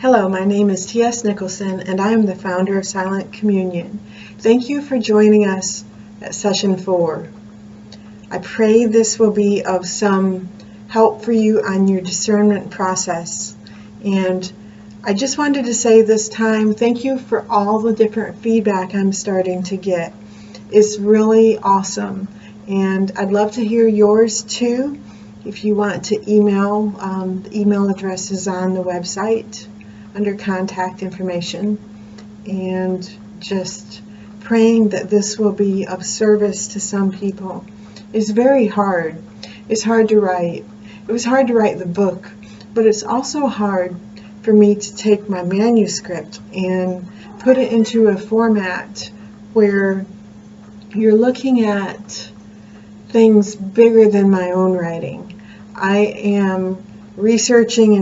Hello, my name is T.S. Nicholson, and I am the founder of Silent Communion. Thank you for joining us at Session 4. I pray this will be of some help for you on your discernment process. And I just wanted to say this time, thank you for all the different feedback I'm starting to get. It's really awesome, and I'd love to hear yours too. If you want to email, the email address is on the website under contact information, and just praying that this will be of service to some people. It's very hard. It's hard to write. It was hard to write the book, but it's also hard for me to take my manuscript and put it into a format where you're looking at things bigger than my own writing. I am researching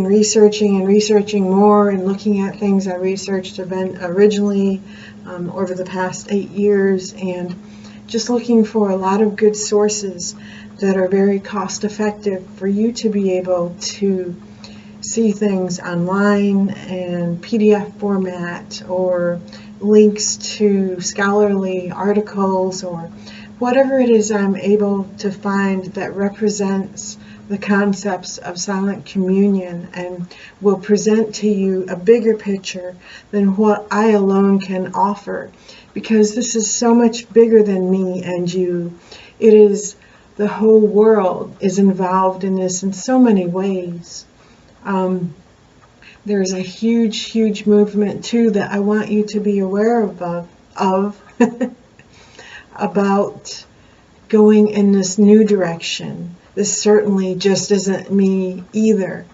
more and looking at things I researched originally over the past 8 years, and just looking for a lot of good sources that are very cost effective for you to be able to see things online and PDF format, or links to scholarly articles, or whatever it is I'm able to find that represents the concepts of Silent Communion and will present to you a bigger picture than what I alone can offer, because this is so much bigger than me and you. It is the whole world is involved in this in so many ways. There's a huge movement too that I want you to be aware of about going in this new direction. This certainly just isn't me either.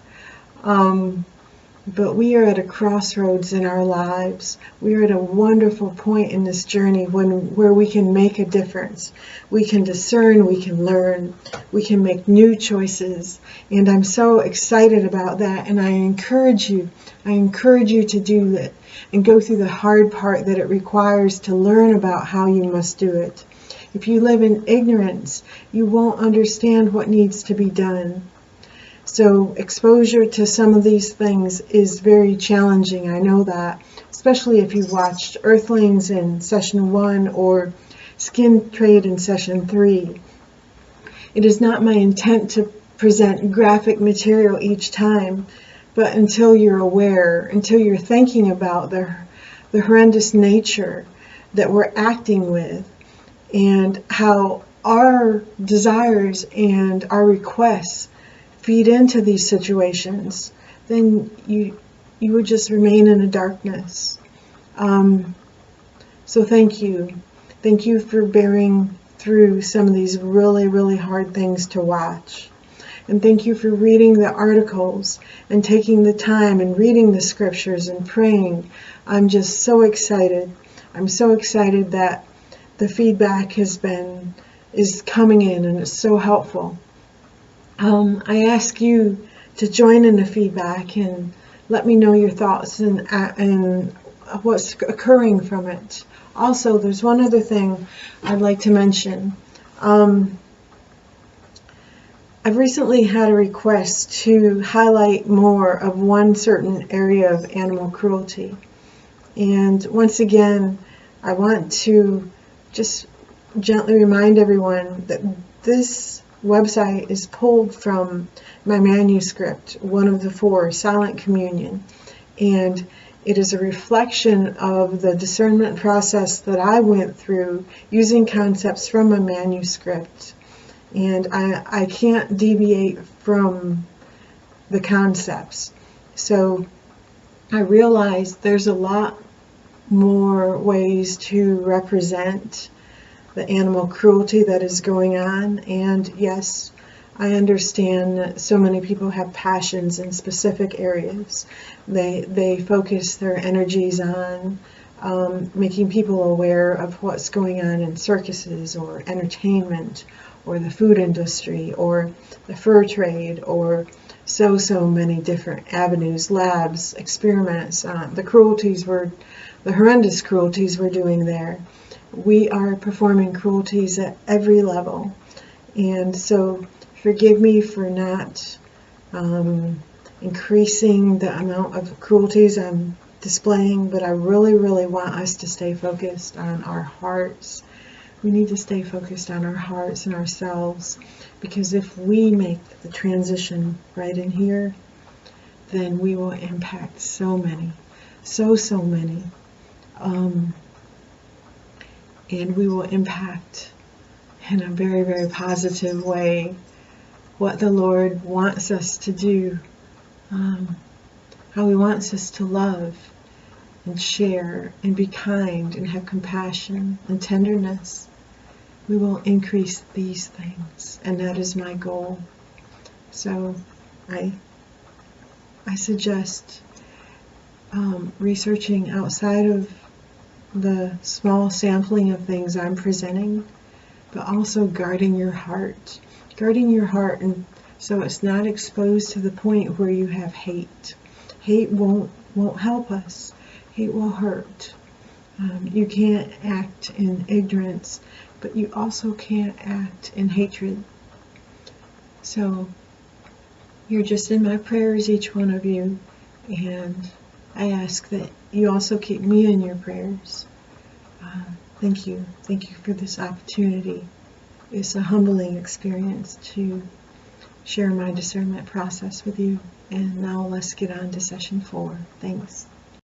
But we are at a crossroads in our lives. We are at a wonderful point in this journey where we can make a difference. We can discern, we can learn, we can make new choices. And I'm so excited about that. And I encourage you to do it and go through the hard part that it requires to learn about how you must do it. If you live in ignorance, you won't understand what needs to be done. So exposure to some of these things is very challenging. I know that, especially if you watched Earthlings in Session 1 or Skin Trade in Session 3. It is not my intent to present graphic material each time, but until you're aware, until you're thinking about the horrendous nature that we're acting with, and how our desires and our requests feed into these situations, then you would just remain in a darkness. So thank you. Thank you for bearing through some of these really hard things to watch. And thank you for reading the articles and taking the time and reading the scriptures and praying. I'm just so excited. I'm so excited that the feedback is coming in, and it's so helpful. I ask you to join in the feedback and let me know your thoughts and what's occurring from it. Also, there's one other thing I'd like to mention. I've recently had a request to highlight more of one certain area of animal cruelty. And once again, I want to just gently remind everyone that this website is pulled from my manuscript, one of the 4, Silent Communion, and it is a reflection of the discernment process that I went through using concepts from my manuscript, and I can't deviate from the concepts. So I realize there's a lot more ways to represent the animal cruelty that is going on, and yes, I understand that so many people have passions in specific areas. They focus their energies on making people aware of what's going on in circuses or entertainment or the food industry or the fur trade or so many different avenues, labs, experiments, the horrendous cruelties we're doing there. We are performing cruelties at every level, and so forgive me for not increasing the amount of cruelties I'm displaying, but I really, really want us to stay focused on our hearts. We need to stay focused on our hearts and ourselves, because if we make the transition right in here, then we will impact so many, so many. And we will impact in a very, very positive way what the Lord wants us to do, how He wants us to love and share and be kind and have compassion and tenderness. We will increase these things, and that is my goal. So I suggest researching outside of the small sampling of things I'm presenting, but also guarding your heart. Guarding your heart, and so it's not exposed to the point where you have hate. Hate won't help us. Hate will hurt. You can't act in ignorance, but you also can't act in hatred. So you're just in my prayers, each one of you, and I ask that you also keep me in your prayers. Thank you. Thank you for this opportunity. It's a humbling experience to share my discernment process with you. And now let's get on to session 4. Thanks.